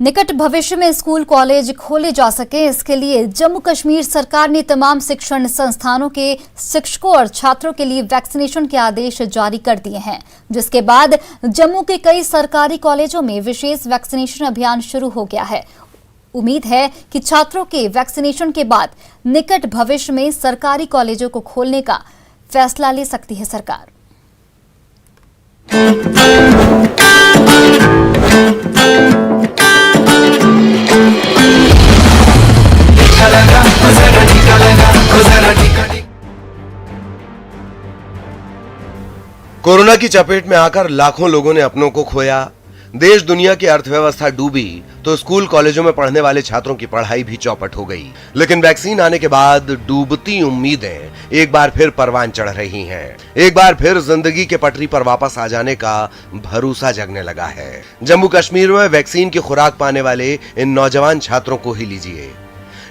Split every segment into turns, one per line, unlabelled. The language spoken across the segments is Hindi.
निकट भविष्य में स्कूल कॉलेज खोले जा सके, इसके लिए जम्मू कश्मीर सरकार ने तमाम शिक्षण संस्थानों के शिक्षकों और छात्रों के लिए वैक्सीनेशन के आदेश जारी कर दिए हैं, जिसके बाद जम्मू के कई सरकारी कॉलेजों में विशेष वैक्सीनेशन अभियान शुरू हो गया है। उम्मीद है कि छात्रों के वैक्सीनेशन के बाद निकट भविष्य में सरकारी कॉलेजों को खोलने का फैसला ले सकती है सरकार।
कोरोना की चपेट में आकर लाखों लोगों ने अपनों को खोया, देश दुनिया की अर्थव्यवस्था डूबी तो स्कूल कॉलेजों में पढ़ने वाले छात्रों की पढ़ाई भी चौपट हो गई। लेकिन वैक्सीन आने के बाद डूबती उम्मीदें एक बार फिर परवान चढ़ रही हैं। एक बार फिर जिंदगी के पटरी पर वापस आ जाने का भरोसा जगने लगा है। जम्मू कश्मीर में वैक्सीन की खुराक पाने वाले इन नौजवान छात्रों को ही लीजिए,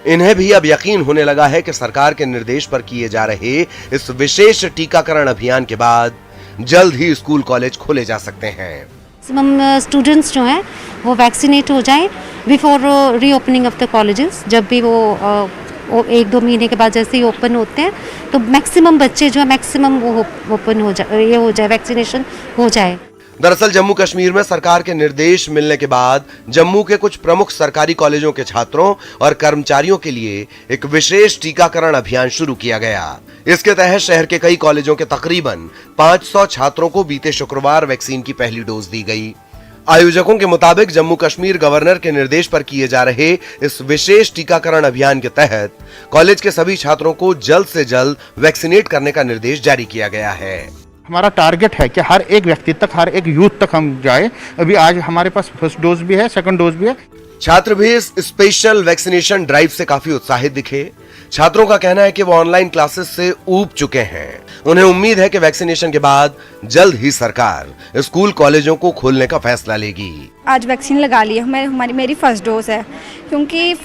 इन्हें भी अब यकीन होने लगा है कि सरकार के निर्देश पर किए जा रहे इस विशेष टीकाकरण अभियान के बाद जल्द ही स्कूल कॉलेज खोले जा सकते हैं।
मैक्सिमम स्टूडेंट्स जो हैं वो वैक्सीनेट हो जाएं before reopening of the colleges. जब भी वो 1-2 महीने के बाद जैसे ही ओपन होते हैं तो मैक्सिमम बच्चे जो है मैक्सिमम वो ओपन हो जाए वैक्सीनेशन हो जाए।
दरअसल जम्मू कश्मीर में सरकार के निर्देश मिलने के बाद जम्मू के कुछ प्रमुख सरकारी कॉलेजों के छात्रों और कर्मचारियों के लिए एक विशेष टीकाकरण अभियान शुरू किया गया। इसके तहत शहर के कई कॉलेजों के तकरीबन 500 छात्रों को बीते शुक्रवार वैक्सीन की पहली डोज दी गई। आयोजकों के मुताबिक जम्मू कश्मीर गवर्नर के निर्देश पर किए जा रहे इस विशेष टीकाकरण अभियान के तहत कॉलेज के सभी छात्रों को जल्द से जल्द वैक्सीनेट करने का निर्देश जारी किया गया है।
हमारा टारगेट है कि हर एक व्यक्ति तक, हर एक यूथ तक हम जाए। अभी आज हमारे पास फर्स्ट डोज भी है, सेकंड डोज भी है।
छात्र भी इस स्पेशल वैक्सीनेशन ड्राइव से काफी उत्साहित दिखे। छात्रों का कहना है कि वो ऑनलाइन क्लासेस से ऊब चुके हैं। उन्हें उम्मीद है कि वैक्सीनेशन के बाद जल्द ही सरकार स्कूल कॉलेजों को खोलने का फैसला लेगी।
आज वैक्सीन लगा ली है, मेरी फर्स्ट डोज है, क्योंकि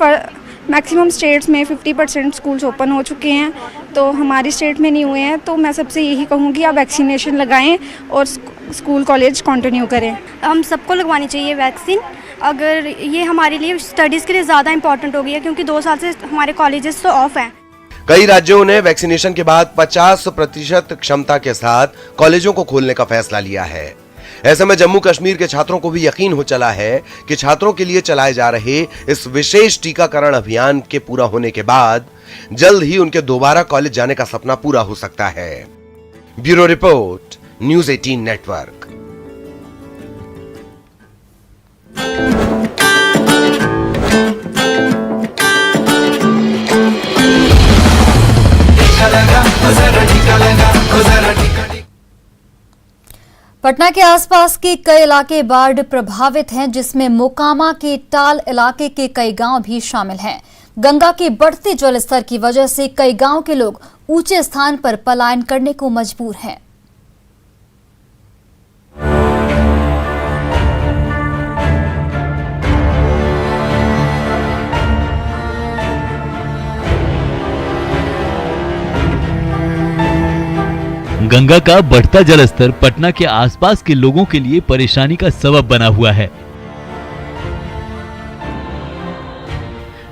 मैक्सिमम स्टेट्स में 50% स्कूल्स ओपन हो चुके हैं, तो हमारी स्टेट में नहीं हुए हैं। तो मैं सबसे यही कहूँगी आप वैक्सीनेशन लगाएं और स्कूल कॉलेज कंटिन्यू करें।
हम सबको लगवानी चाहिए वैक्सीन। अगर ये हमारे लिए स्टडीज़ के लिए ज़्यादा इम्पोर्टेंट हो गई है, क्योंकि 2 साल से हमारे कॉलेजेस तो ऑफ हैं।
कई राज्यों ने वैक्सीनेशन के बाद 50% क्षमता के साथ कॉलेजों को खोलने का फैसला लिया है। ऐसे में जम्मू कश्मीर के छात्रों को भी यकीन हो चला है कि छात्रों के लिए चलाए जा रहे इस विशेष टीकाकरण अभियान के पूरा होने के बाद जल्द ही उनके दोबारा कॉलेज जाने का सपना पूरा हो सकता है। Bureau report, news 18 network.
Patna के आसपास के कई इलाके बाढ़ प्रभावित हैं, जिसमें मोकामा के टाल इलाके के कई गांव भी शामिल हैं। गंगा के बढ़ते जलस्तर की वजह से कई गांव के लोग ऊंचे स्थान पर पलायन करने को मजबूर हैं।
गंगा का बढ़ता जलस्तर पटना के आसपास के लोगों के लिए परेशानी का सबब बना हुआ है।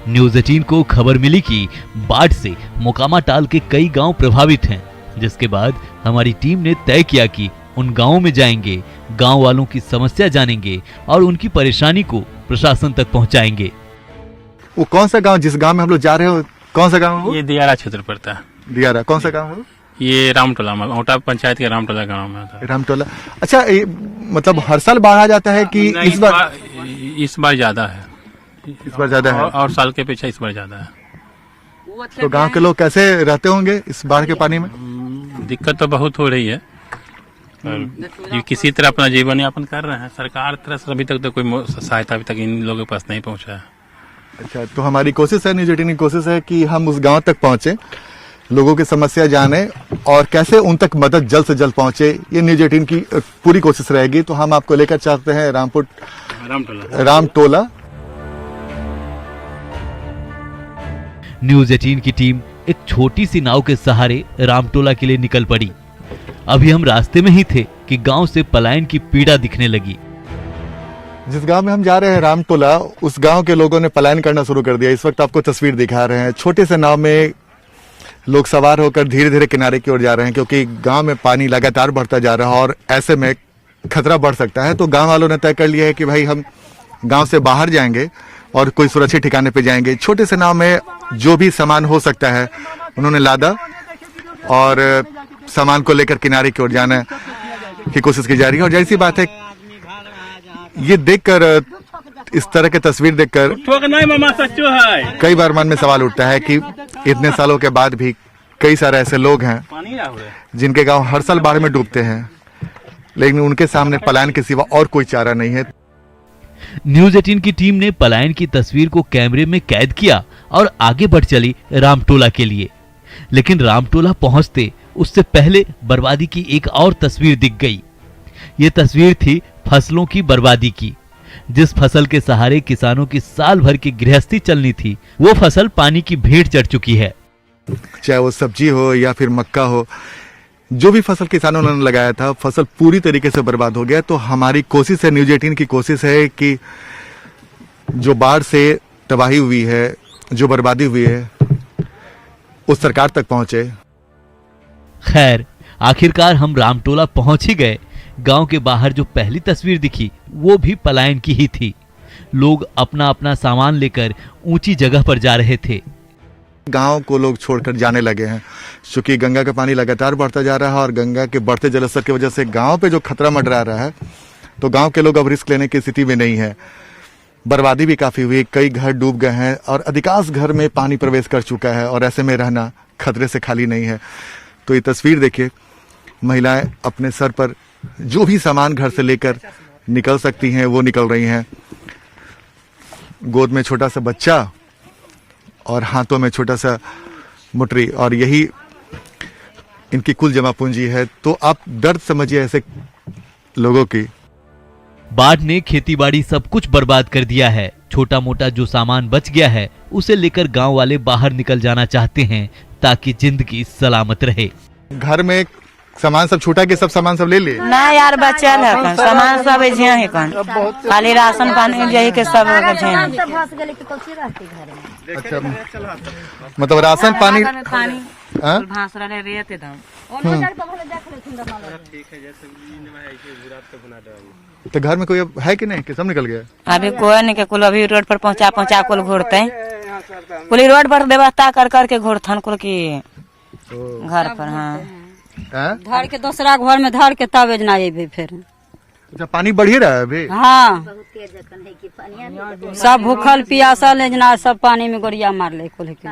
न्यूज़ 18 को खबर मिली कि बाढ़ से मोकामा टाल के कई गांव प्रभावित हैं, जिसके बाद हमारी टीम ने तय किया कि उन गांवों में जाएंगे, गांव वालों की समस्या जानेंगे और उनकी परेशानी को प्रशासन तक पहुंचाएंगे।
वो कौन सा गांव, जिस गांव में हम लोग जा रहे हो, कौन सा गांव?
ये दियारा क्षेत्र पड़ता है।
दियारा कौन सा गांव है?
ये रामटोला में, औटा पंचायत के रामटोला गांव में था।
रामटोला। अच्छा, मतलब हर साल बाढ़ आ जाता है कि
इस बार ज्यादा है?
इस बार ज्यादा है
और साल के पीछे इस बार ज्यादा है।
तो गांव के लोग कैसे रहते होंगे इस बाढ़ के पानी में?
दिक्कत तो बहुत हो रही है, और ये किसी तरह अपना जीवन यापन कर रहे हैं। सरकार तरफ से अभी तक तो कोई सहायता अभी तक इन लोगों के पास नहीं पहुंचा है।
अच्छा, तो हमारी कोशिश है, न्यूज़ 18 की कोशिश है कि हम उस गांव तक पहुंचे, लोगों की समस्या जाने और कैसे उन तक मदद जल्द से जल्द पहुंचे। ये न्यूज़ 18 की पूरी कोशिश रहेगी। तो हम आपको लेकर चलते हैं रामटोला।
न्यूज़ 18 की टीम एक छोटी सी नाव के सहारे रामटोला के लिए निकल पड़ी। अभी हम रास्ते में ही थे कि गांव से पलायन की पीड़ा दिखने लगी।
जिस गांव में हम जा रहे हैं रामटोला, उस गांव के लोगों ने पलायन करना शुरू कर दिया। इस वक्त आपको तस्वीर दिखा रहे हैं, छोटे से नाव में लोग सवार होकर धीरे धीरे किनारे की ओर जा रहे हैं, क्योंकि गांव में पानी लगातार बढ़ता जा रहा है और ऐसे में खतरा बढ़ सकता है। तो गांव वालों ने तय कर लिया है कि भाई हम गांव से बाहर जाएंगे और कोई सुरक्षित ठिकाने पे जाएंगे। छोटे से नाव में जो भी सामान हो सकता है उन्होंने लादा और सामान को लेकर किनारे की ओर जाने की कोशिश की जा रही है। और जाहिर सी बात है, ये देखकर, इस तरह की तस्वीर देखकर कई बार मन में सवाल उठता है कि इतने सालों के बाद भी कई सारे ऐसे लोग हैं जिनके गांव हर साल बाढ़ में डूबते हैं, लेकिन उनके सामने पलायन के सिवा और कोई चारा नहीं है।
न्यूज़ 18 की टीम ने पलायन की तस्वीर को कैमरे में कैद किया और आगे बढ़ चली रामटोला के लिए। लेकिन रामटोला पहुंचते उससे पहले बर्बादी की एक और तस्वीर दिख गई। ये तस्वीर थी फसलों की बर्बादी की। जिस फसल के सहारे किसानों की साल भर की गृहस्थी चलनी थी, वो फसल पानी की भेंट चढ़ चुकी है।
चाहे वो सब्जी हो या फिर मक्का हो, जो भी फसल किसानों ने लगाया था, फसल पूरी तरीके से बर्बाद हो गया। तो हमारी कोशिश है, न्यूज़ 18 की कोशिश है कि जो बाढ़ से तबाही हुई है, जो बर्बादी हुई है, उस सरकार तक पहुंचे।
खैर, आखिरकार हम रामटोला पहुंच ही गए। गांव के बाहर जो पहली तस्वीर दिखी वो भी पलायन की ही थी। लोग अपना अपना सामान लेकर ऊंची जगह पर जा रहे थे।
गांव को लोग छोड़कर जाने लगे हैं, क्योंकि गंगा का पानी लगातार बढ़ता जा रहा है और गंगा के बढ़ते जलस्तर की वजह से गांव पे जो खतरा मंडरा रहा है, तो गांव के लोग अब रिस्क लेने की स्थिति में नहीं है। बर्बादी भी काफी हुई, कई घर डूब गए हैं और अधिकांश घर में पानी प्रवेश कर चुका है और ऐसे में रहना खतरे से खाली नहीं है। तो ये तस्वीर देखिए, महिलाएं अपने सर पर जो भी सामान घर से लेकर निकल सकती हैं वो निकल रही हैं। गोद में छोटा सा बच्चा और हाथों में छोटा सा मुटरी, और यही इनकी कुल जमा पूंजी है। तो आप दर्द समझिए ऐसे लोगों की।
बाढ़ ने खेतीबाड़ी सब कुछ बर्बाद कर दिया है। छोटा मोटा जो सामान बच गया है उसे लेकर गांव वाले बाहर निकल जाना चाहते हैं ताकि जिंदगी सलामत रहे।
घर में सामान सब छूटा के सब सामान सब ले लिए
ना यार, बचल है कन सामान सब ऐसे है कन, खाली राशन पानी यही के सब बचे हैं।
अच्छा, मतलब राशन पानी तो घर में कोई अब है कि नहीं, कि सब निकल गया?
अभी कोई नहीं के कुल अभी रोड पर पहुंचा कुल घूरते हैं, कुल रोड पर व्यवस्था कर करके घूरथन कुल की घर पर। हाँ,
धर के दूसरा घर में धर के तब ना ये फिर।
अच्छा, पानी बढ़ ही रहा है अभी?
हाँ, सब भूखल पियासल जना सब पानी में गोरिया मार ले कुल के।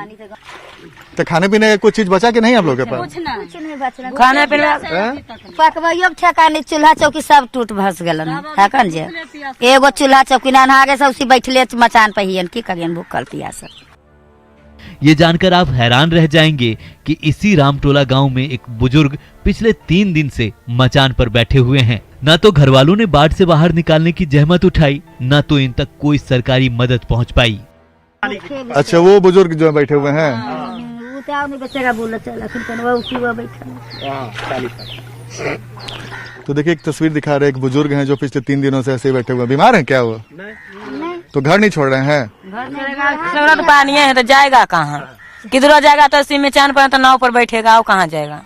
तो खाने पीने का कुछ चीज बचा के नहीं आप लोग के पास?
कुछ नहीं बचना,
खाने पीने
पकवाइयो ठेकाने चूल्हा चौकी सब टूट भस गलन है कन जे। एगो चूल्हा चौकी ना आगे सब उसी बैठले मचान पे ही की करियन भूखल पियासल।
ये जानकर आप हैरान रह जाएंगे कि इसी रामटोला गांव में एक बुजुर्ग पिछले 3 दिन से मचान पर बैठे हुए हैं। न तो घर वालों ने बाढ़ से बाहर निकालने की जहमत उठाई, न तो इन तक कोई सरकारी मदद पहुंच पाई।
अच्छा, वो बुजुर्ग जो बैठे हुए हैं, तो देखिए एक तस्वीर दिखा रहे, एक बुजुर्ग हैं जो पिछले 3 दिनों से ऐसे बैठे हुए। बीमार हैं क्या वो? तो घर नहीं छोड़ रहे हैं?
पानी है तो जाएगा कहाँ, किधर जाएगा? तो इसी में चांद पर तो नाव पर बैठेगा, वो कहाँ जाएगा?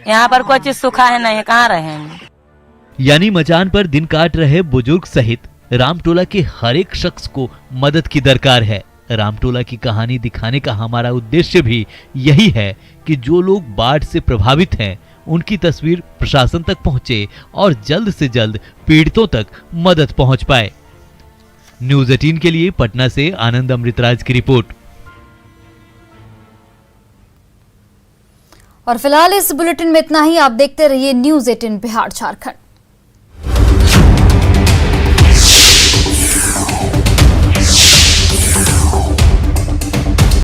यहाँ पर कोई चीज सूखा है नहीं, कहाँ रहे?
यानी मचान पर दिन काट रहे बुजुर्ग सहित रामटोला के हर एक शख्स को मदद की दरकार है। रामटोला की कहानी दिखाने का हमारा उद्देश्य भी यही है कि जो लोग बाढ़ से प्रभावित हैं उनकी तस्वीर प्रशासन तक पहुंचे और जल्द से जल्द पीड़ितों तक मदद पहुंच पाए। न्यूज़ 18 के लिए पटना से आनंद अमृतराज की रिपोर्ट।
और फिलहाल इस बुलेटिन में इतना ही। आप देखते रहिए न्यूज़ 18 बिहार झारखंड।